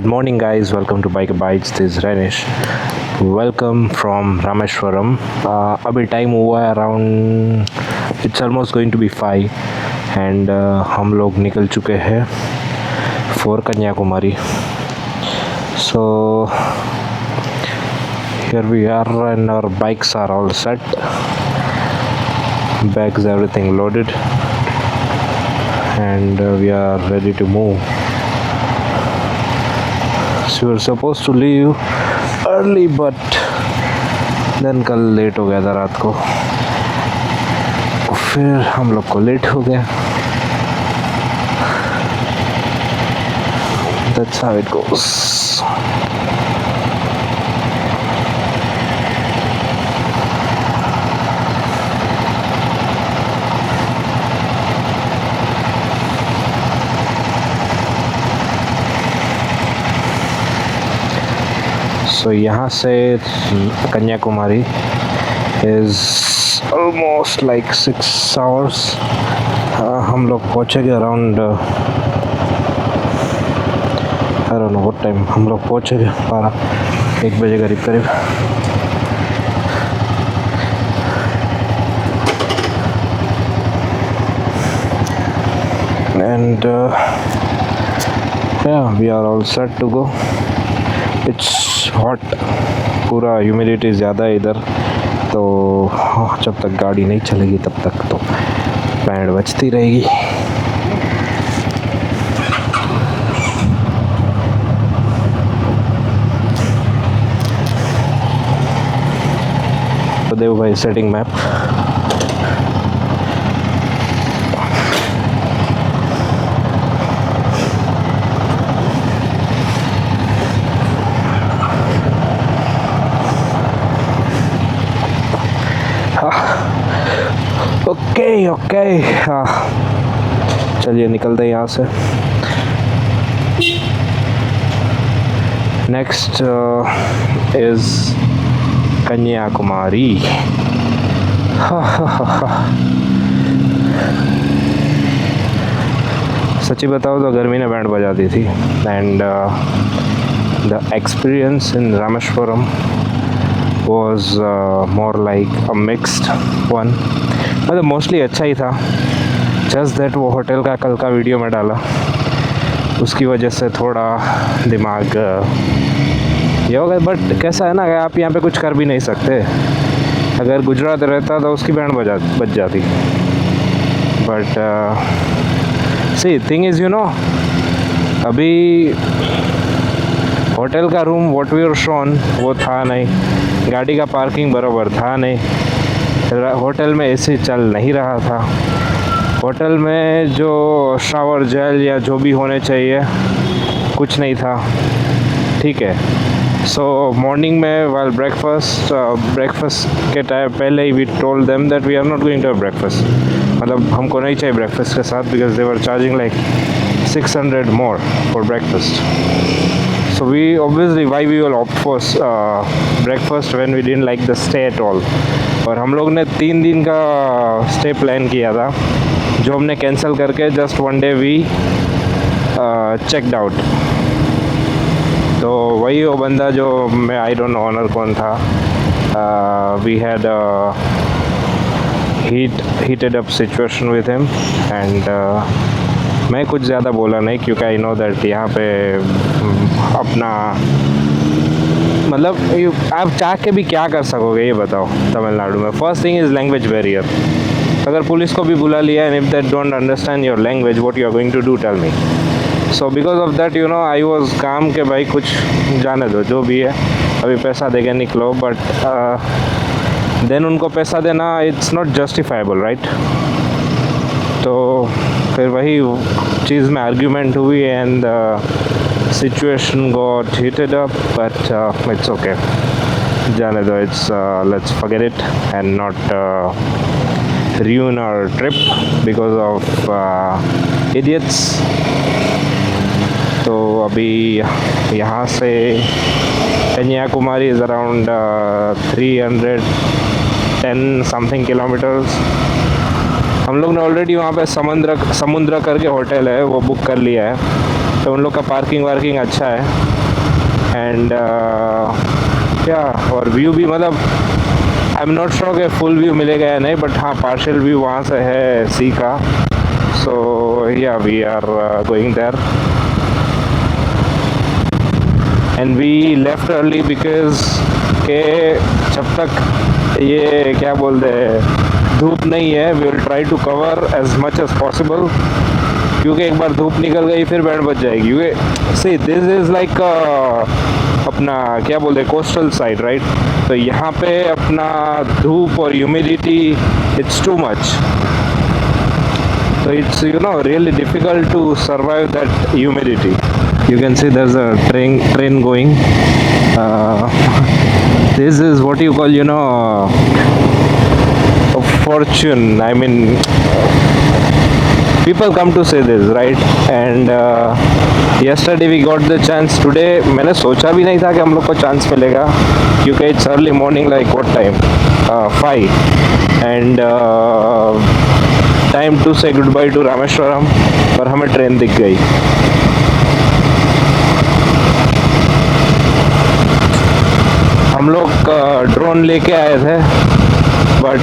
morning, guys. Welcome to Bike Bites. This is Renish. Welcome from Rameshwaram. अभी time हुआ है around it's almost going to be 5 and हम लोग निकल चुके हैं for Kanyakumari. So here we are and our bikes are all set. Bags, everything loaded, and we are ready to move. So we were supposed to leave early, but then कल late हो गया था रात को, फिर हम लोग को लेट हो गया. That's how it goes. So यहाँ से Kanyakumari is almost like 6 hours. हम लोग पहुँचेंगे around I don't know what time. हम लोग पहुँचेंगे 1 बजे करीब करीब. And yeah, we are all set to go. It's hot, पूरा ह्यूमिडिटी ज़्यादा है इधर, तो जब तक गाड़ी नहीं चलेगी तब तक तो बैंड बजती रहेगी. तो देव भाई सेटिंग मैप. ओके हाँ, चलिए निकलते हैं यहाँ से. Next is Kanyakumari. सच्ची बताओ तो गर्मी ने बैंड बजा दी थी. And the experience in Rameswaram was more like a mixed one. मतलब मोस्टली अच्छा ही था. जस्ट दैट वो होटल का कल का वीडियो में डाला, उसकी वजह से थोड़ा दिमाग ये हो गया. बट कैसा है ना कि आप यहाँ पे कुछ कर भी नहीं सकते. अगर गुजरात रहता तो उसकी बैंड बज जाती. But see thing is you know, अभी होटल का room what we were shown वो था नहीं, गाड़ी का पार्किंग बराबर था नहीं, होटल में एसी चल नहीं रहा था, होटल में जो शावर जेल या जो भी होने चाहिए कुछ नहीं था. ठीक है. सो मॉर्निंग में वाइल ब्रेकफास्ट के टाइम पहले ही we told them that we are not going to have breakfast. मतलब हमको नहीं चाहिए ब्रेकफास्ट के साथ, because they were charging like 600 more for breakfast. So we obviously why we will opt for breakfast when we didn't like the stay at all. और हम लोग ने 3 दिन का स्टे प्लान किया था, जो हमने कैंसिल करके just 1 day we checked out. तो वही वो बंदा जो मैं आई डोंट नो ऑनर कौन था, we had heated up situation with him and मैं कुछ ज़्यादा बोला नहीं, क्योंकि आई नो दैट यहाँ पे अपना मतलब आप चाह के भी क्या कर सकोगे ये बताओ तमिलनाडु में. First thing is language barrier. अगर पुलिस को भी बुला लिया and if that don't understand your language what you are going to do, tell me. So because of that you know I was काम के भाई कुछ जाने दो, जो भी है अभी पैसा दे के निकलो. बट देन उनको पैसा देना इट्स नॉट जस्टिफाइबल, राइट. तो फिर वही चीज़ में आर्ग्यूमेंट हुई and situation got heated up. But it's okay, जाने दो. It's let's forget it and not ruin our trip because of idiots. तो अभी यहाँ से Kanyakumari is around 310 something kilometres. हम लोग ने ऑलरेडी वहाँ पे समुद्र करके होटल है वो बुक कर लिया है, तो उन लोग का पार्किंग वार्किंग अच्छा है. एंड क्या और व्यू भी मतलब आई एम नॉट श्योर कि फुल व्यू मिलेगा या नहीं, बट हाँ पार्शियल व्यू वहाँ से है सी का. सो या we are going there and we left early because के जब तक ये क्या बोलते हैं धूप नहीं है we will try to cover as much as possible, क्योंकि एक बार धूप निकल गई फिर बैंड बच जाएगी. क्योंकि सी दिस इज़ लाइक अपना क्या बोलते हैं कोस्टल साइड राइट, तो यहाँ पे अपना धूप और humidity it's too much, so it's really difficult to survive that humidity. You can see there's a train going. This is what you call a fortune. I mean people come to say this right, and yesterday we got the chance. Today मैंने सोचा भी नहीं था कि हम लोग को chance मिलेगा, क्योंकि it's early morning, like what time 5 and time to say goodbye to Rameshwaram, पर हमें ट्रेन दिख गई. हम लोग ड्रोन लेके आए थे, बट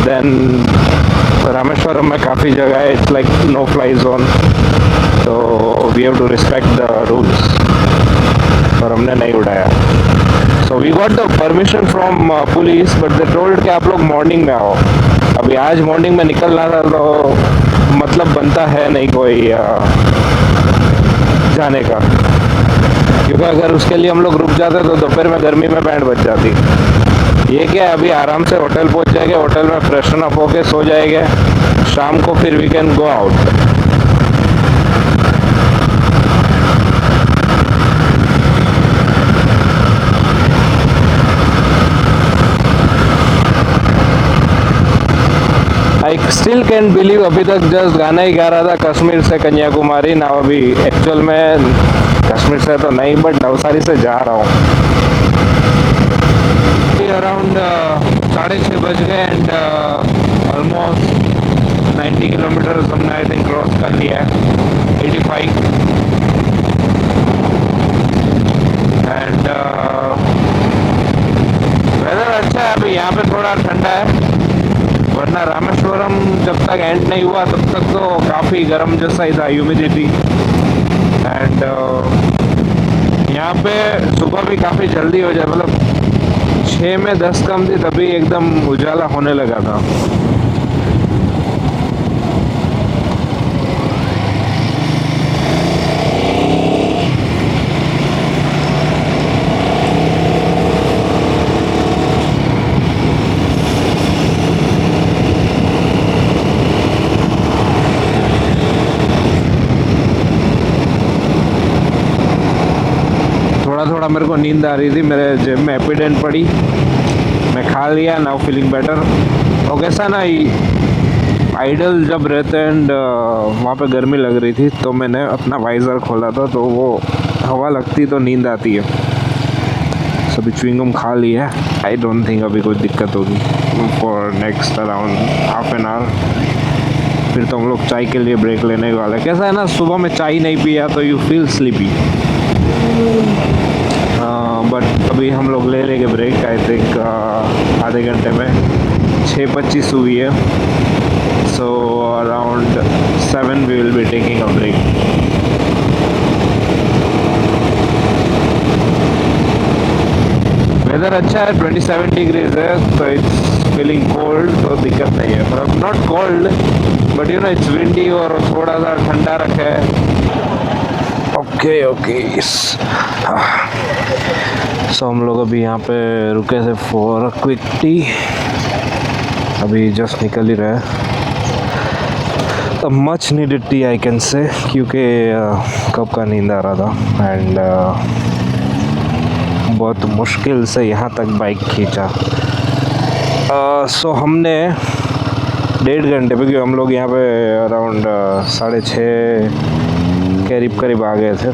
देन रामेश्वरम में काफ़ी जगह है it's like no fly zone, तो we have to respect the rules, और हमने नहीं उड़ाया. So we got the permission from police, but they told कि आप लोग मॉर्निंग में आओ. अभी आज मॉर्निंग में निकलना था तो मतलब बनता है नहीं कोई जाने का, क्योंकि अगर उसके लिए हम लोग रुक जाते तो दोपहर में गर्मी में बैंड बच जाती. ये क्या अभी आराम से होटल पहुंच जाएंगे, होटल में फ्रेशन अप होके सो जाएंगे, शाम को फिर we can go out. I still can believe अभी तक जस्ट गाना ही गा रहा था कश्मीर से कन्याकुमारी ना, अभी एक्चुअल में कश्मीर से तो नहीं बट नवसारी से जा रहा हूँ. अराउंड 6:30 बज गए एंड ऑलमोस्ट 90 किलोमीटर हमने आई थिंक क्रॉस कर लिया है. 85 एंड वेदर अच्छा है. अभी यहाँ पे थोड़ा ठंडा है, वरना रामेश्वरम जब तक एंड नहीं हुआ तब तक तो काफ़ी गर्म जैसा ही था ह्यूमिडिटी. एंड यहाँ पे सुबह भी काफ़ी जल्दी हो जाए, मतलब 6 में 10 कम थी तभी एकदम उजाला होने लगा था. थोड़ा मेरे को नींद आ रही थी, मेरे जेब में एपिडेंट पड़ी, मैं खा लिया, नाउ फीलिंग बेटर. और कैसा ना आइडल जब रहते हैं एंड वहाँ पे गर्मी लग रही थी तो मैंने अपना वाइज़र खोला था, तो वो हवा लगती तो नींद आती है. सभी च्युइंगम खा लिया है, आई डोंट थिंक अभी कोई दिक्कत होगी for next around half an hour. फिर तो हम लोग चाय के लिए ब्रेक लेने वाले. कैसा है ना सुबह में चाय नहीं पिया तो यू फील स्लीपी, बट अभी हम लोग ले लेंगे ब्रेक. आई थिंक आधे घंटे में 6:25 हुई है, so around 7 we will be taking a break. Weather अच्छा है, 27 डिग्रीज है, तो इट्स फीलिंग कोल्ड, तो दिक्कत नहीं है. मतलब not cold but it's windy और थोड़ा सा ठंडा रखा है. ओके सो हम लोग अभी यहाँ पे रुके थे फॉर क्विक टी, अभी जस्ट निकल ही रहे. Much needed T I can say, क्योंकि कब का नींद आ रहा था एंड बहुत मुश्किल से यहाँ तक बाइक खींचा. सो हमने 1.5 घंटे पे, क्योंकि हम लोग यहाँ पे अराउंड 6:30 करीब आ गए थे,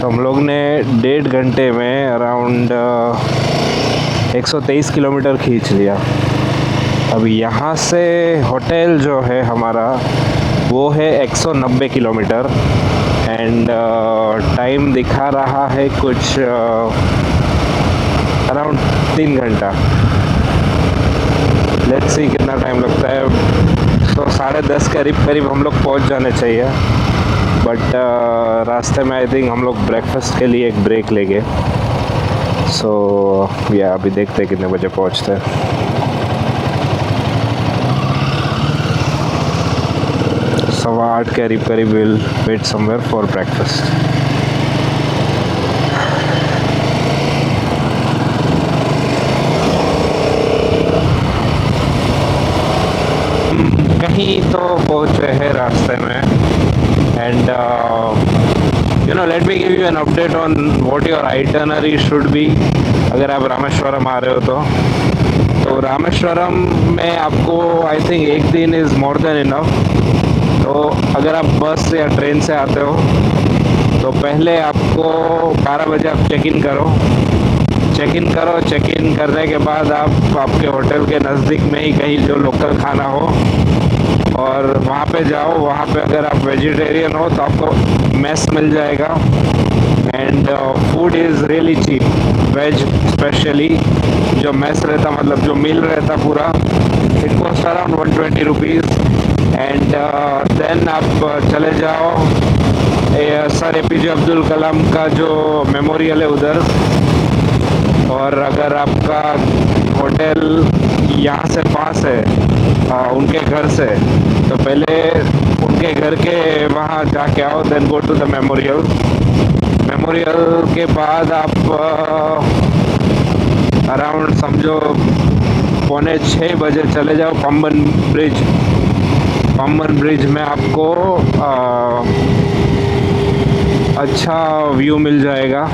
तो हम लोग ने 1.5 घंटे में अराउंड 123 किलोमीटर खींच लिया. अभी यहाँ से होटल जो है हमारा वो है 190 किलोमीटर एंड टाइम दिखा रहा है कुछ अराउंड 3 घंटा। लेट्स सी कितना टाइम लगता है। तो 10:30 करीब करीब हम लोग पहुंच जाने चाहिए, बट रास्ते में आई थिंक हम लोग ब्रेकफास्ट के लिए एक ब्रेक लेंगे। सो या अभी देखते हैं कितने बजे पहुंचते हैं। 8:15 करीब करीब will wait somewhere for breakfast. कहीं तो पहुँचे हैं रास्ते में। And let me give you an update on what your itinerary should be अगर आप रामेश्वरम आ रहे हो तो रामेश्वरम में आपको आई थिंक एक दिन इज़ मोर देन इनफ। तो अगर आप बस या ट्रेन से आते हो तो पहले आपको 12 बजे आप चेक इन करो। चेक इन करने के बाद आप आपके होटल के नज़दीक में ही कहीं जो लोकल खाना हो और वहाँ पे जाओ। वहाँ पे अगर आप वेजिटेरियन हो तो आपको मेस मिल जाएगा। And food is really cheap, veg specially जो मेस रहता मतलब जो मील रहता पूरा, it cost around 120 rupees. And then आप चले जाओ सर APJ अब्दुल कलाम का जो मेमोरियल है उधर। और अगर आपका होटल यहाँ से पास है उनके घर से तो पहले उनके घर के वहाँ जाके आओ, then go to the memorial के बाद आप अराउंड समझो 5:45 बजे चले जाओ पंबन ब्रिज में आपको अच्छा व्यू मिल जाएगा।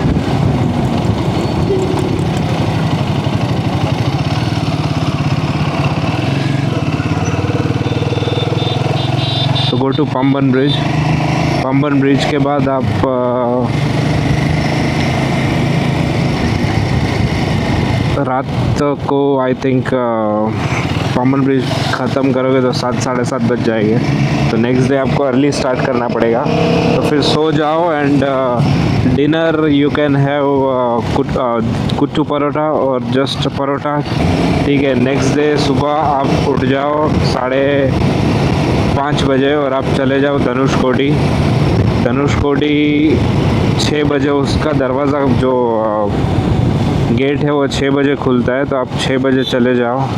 तो गो टू पंबन ब्रिज के बाद आप रात को आई थिंक पंबन ब्रिज ख़त्म करोगे तो 7 साढ़े 7 बज जाएंगे। तो नेक्स्ट डे आपको अर्ली स्टार्ट करना पड़ेगा। तो फिर सो जाओ and dinner you can have kuttu paratha और जस्ट परोठा, ठीक है। नेक्स्ट डे सुबह आप उठ जाओ 5:30 बजे और आप चले जाओ धनुषकोडी 6 बजे उसका दरवाज़ा जो गेट है वो 6 बजे खुलता है। तो आप 6 बजे चले जाओ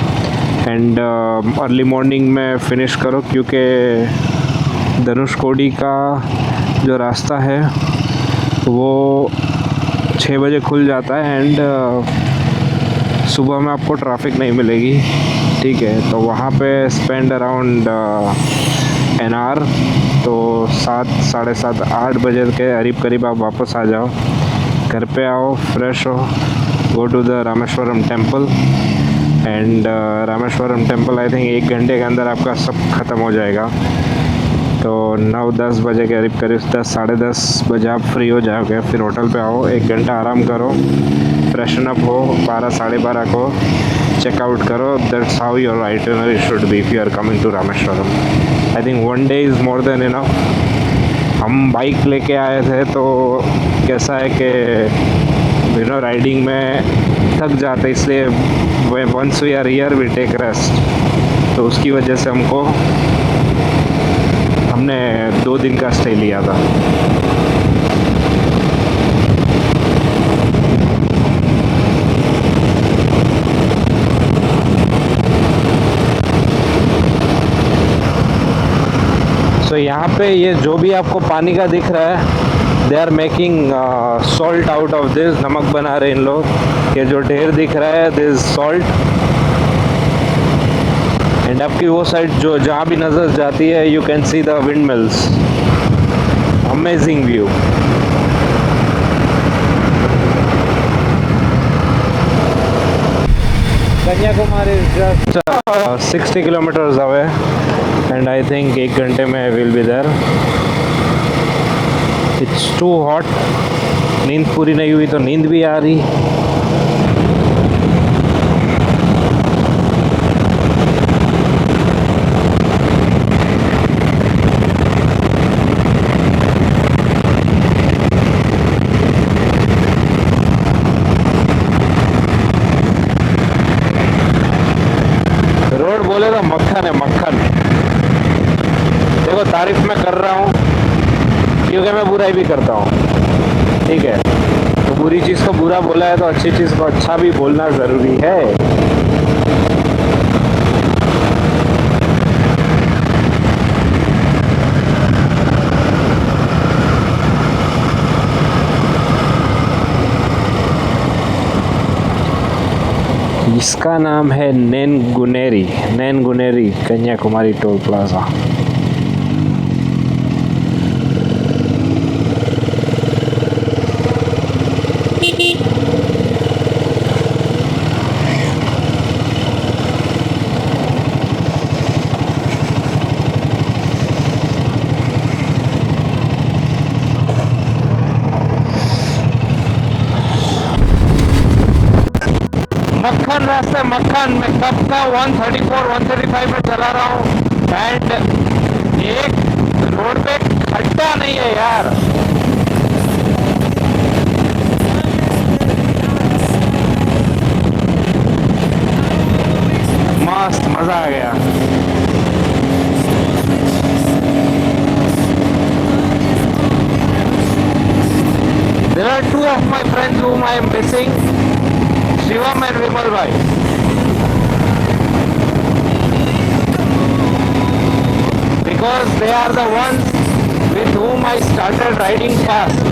एंड अर्ली मॉर्निंग में फिनिश करो, क्योंकि धनुषकोडी का जो रास्ता है वो 6 बजे खुल जाता है एंड सुबह में आपको ट्रैफिक नहीं मिलेगी, ठीक है। तो वहाँ पे स्पेंड अराउंड एन आवर। तो 7 साढ़े 7 8 बजे के करीब आप वापस आ जाओ, घर पे आओ, फ्रेश हो, go to the Rameshwaram temple. And Rameshwaram temple I think 1 घंटे के अंदर आपका सब ख़त्म हो जाएगा। तो 9-10 बजे के करीब 10 साढ़े 10 बजे आप फ्री हो जाओगे। फिर होटल पे आओ, 1 घंटा आराम करो, फ्रेशन अप हो, 12 साढ़े 12 को चेकआउट करो। That's how your itinerary should be if you are coming to Rameshwaram. I think 1 day is more than enough. हम बाइक लेके आए थे तो कैसा है कि राइडिंग में थक जाते, इसलिए once we are here we take rest. तो उसकी वजह से हमने 2 दिन का स्टे लिया था। तो यहाँ पे ये जो भी आपको पानी का दिख रहा है, they are making salt out of this. नमक बना रहे इन लोग। ये जो ढेर दिख रहा है दिस सॉल्ट। एंड आपकी वो साइड जो जहाँ भी नज़र जाती है you can see the windmills. Amazing view. Kanyakumari is just 60 kilometres away and I think 1 घंटे में will be there. It's too hot. नींद पूरी नहीं हुई तो नींद भी आ रही। तारीफ मैं कर रहा हूँ क्योंकि मैं बुराई भी करता हूँ, ठीक है। तो बुरी चीज़ को बुरा बोला है तो अच्छी चीज़ को अच्छा भी बोलना ज़रूरी है। इसका नाम है नैनगुनेरी कन्याकुमारी टोल प्लाजा। मक्खन रास्ते मक्खन में कब का 134 135 में चला रहा हूँ एंड एक रोड पे खड्डा नहीं है यार। मस्त मजा आ गया। There are two of my friends whom I am missing, Shivam and Vimal bhai. Because they are the ones with whom I started riding fast.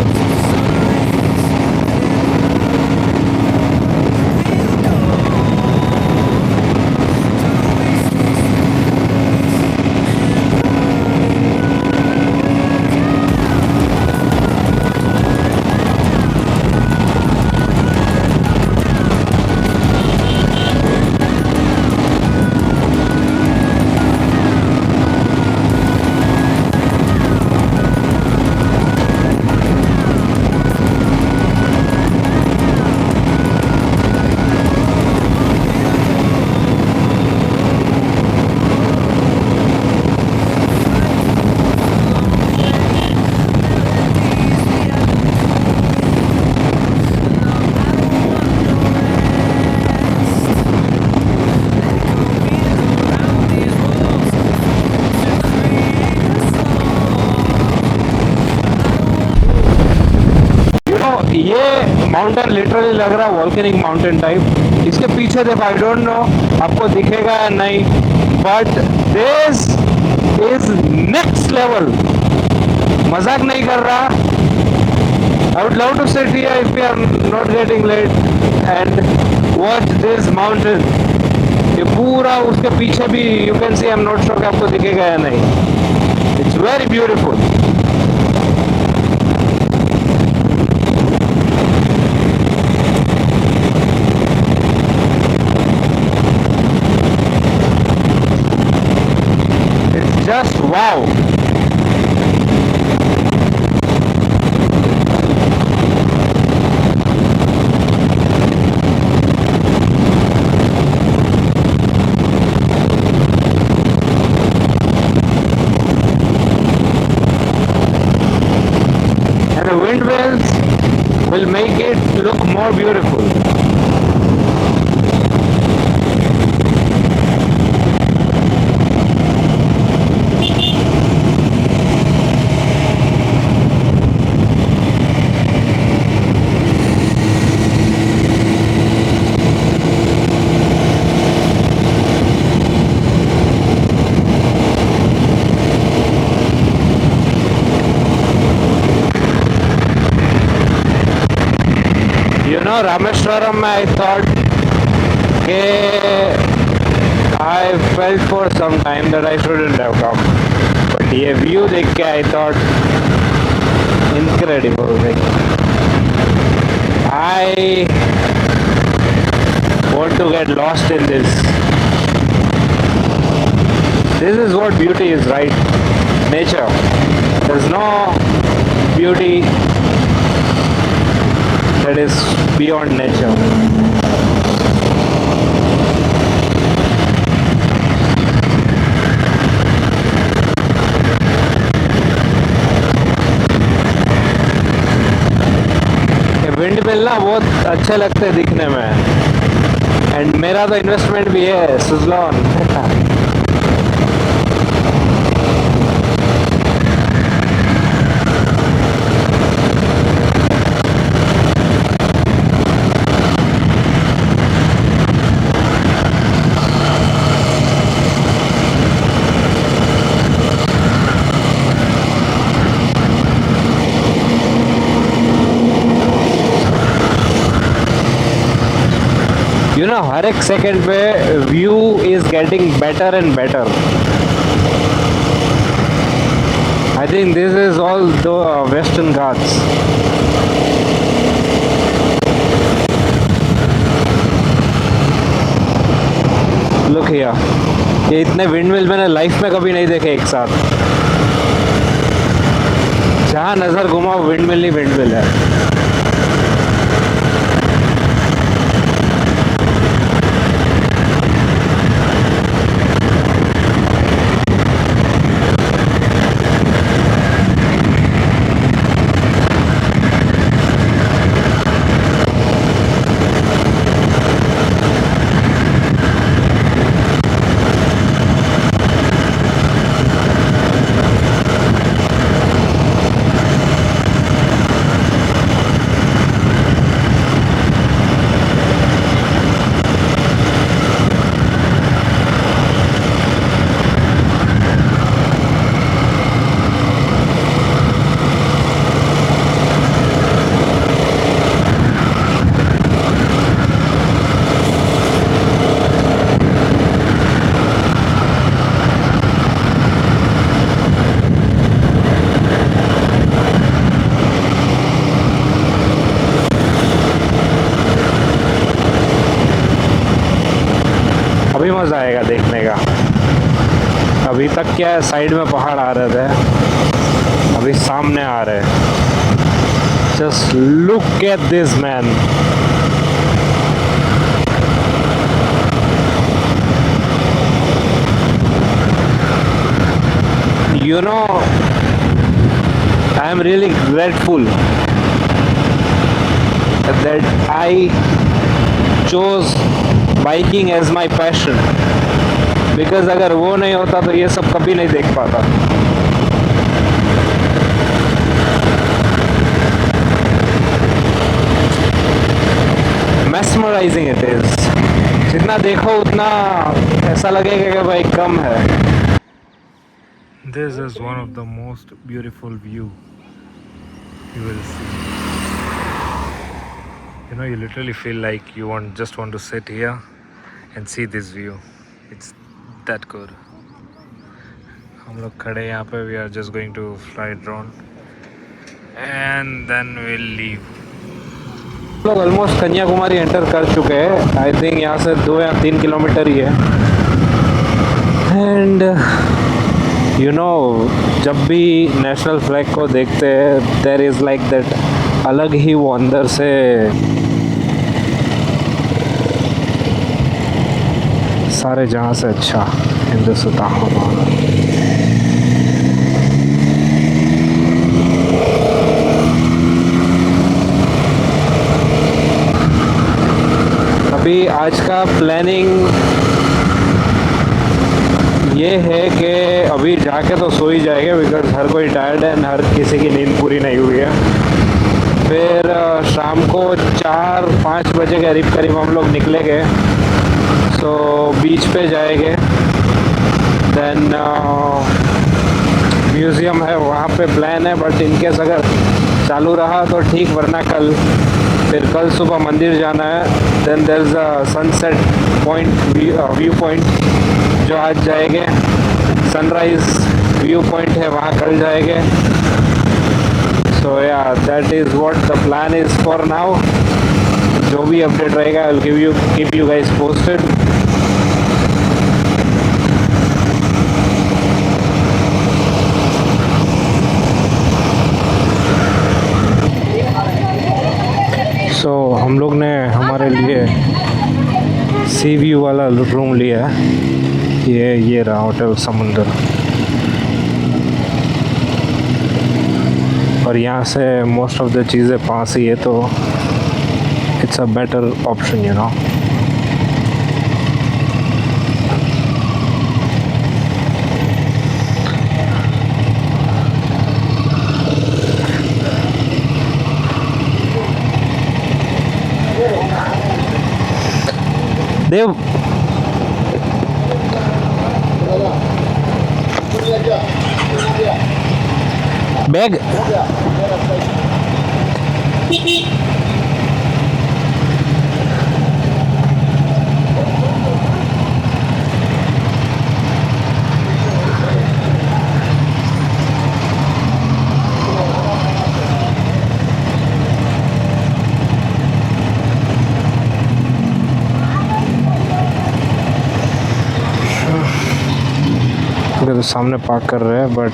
ये माउंटेन लिटरली लग रहा है वॉल्केनिक माउंटेन टाइप। इसके पीछे देखो, आई डोंट नो आपको दिखेगा या नहीं, but this is next level. मजाक नहीं कर रहा। I would love to sit here if you are not getting late and watch this mountain. ये पूरा उसके पीछे भी you can see, I am not sure कि आपको दिखेगा या नहीं। It's very beautiful. Just wow. And the wind wheels will make it look more beautiful. Rameshwaram, I thought I felt for some time that I shouldn't have come, but ये view देख के I thought incredible. I want to get lost in this. This is what beauty is, right? Nature. There's no beauty that is beyond nature. Wind mill ना बहुत अच्छे लगते हैं दिखने में, एंड मेरा तो इन्वेस्टमेंट भी है सुजलॉन। नो हर एक सेकंड पे view is getting better and better. I think this is all the western Ghats. Look here, ये इतने विंडमिल मैंने लाइफ में कभी नहीं देखे एक साथ. जहाँ नज़र घुमाओ विंडमिल ही विंडमिल है. अभी मज़ा आएगा देखने का. अभी तक क्या है, साइड में पहाड़ आ रहे थे, अभी सामने आ रहे हैं. Just look at this man. You know, I am really grateful that I chose biking as my passion, because अगर वो नहीं होता तो ये सब कभी नहीं देख पाता. mesmerizing it is. जितना देखो उतना ऐसा लगेगा कि भाई कम है. This is one of the most beautiful view you will see. You know, you literally feel like you just want to sit here and see this view. It's that good. हम लोग खड़े यहाँ पे. We are just going to fly drone and then we'll leave. हम लोग almost Kanyakumari enter कर चुके हैं. आई थिंक यहाँ से 2 या 3 किलोमीटर ही है. एंड यू नो, जब भी नेशनल फ्लैग को देखते हैं देयर इज़ लाइक दैट अलग ही वो अंदर से सारे जहाँ से अच्छा हिंदुस्तान हमारा. अभी आज का प्लानिंग ये है कि अभी जाके तो सो ही जाएंगे, बिकॉज हर कोई टायर्ड है, हर किसी की नींद पूरी नहीं हुई है. फिर शाम को 4-5 बजे के करीब हम लोग निकलेंगे. तो बीच पे जाएंगे. देन म्यूज़ियम है वहाँ पे प्लान है, बट इनकेस अगर चालू रहा तो ठीक, वरना कल. फिर कल सुबह मंदिर जाना है. Then there is a sunset point, view point जो आज जाएंगे. सनराइज़ व्यू पॉइंट है वहाँ कल जाएंगे. सो या that is what the plan is for now. जो भी अपडेट रहेगा I will keep you guys posted. So हम लोग ने हमारे लिए सी व्यू वाला रूम लिया है. ये रहा होटल समुंदर. और यहाँ से मोस्ट ऑफ द चीज़ें पास ही है, तो it's a better option, you know. Dev bag सामने पार्क कर रहे हैं, बट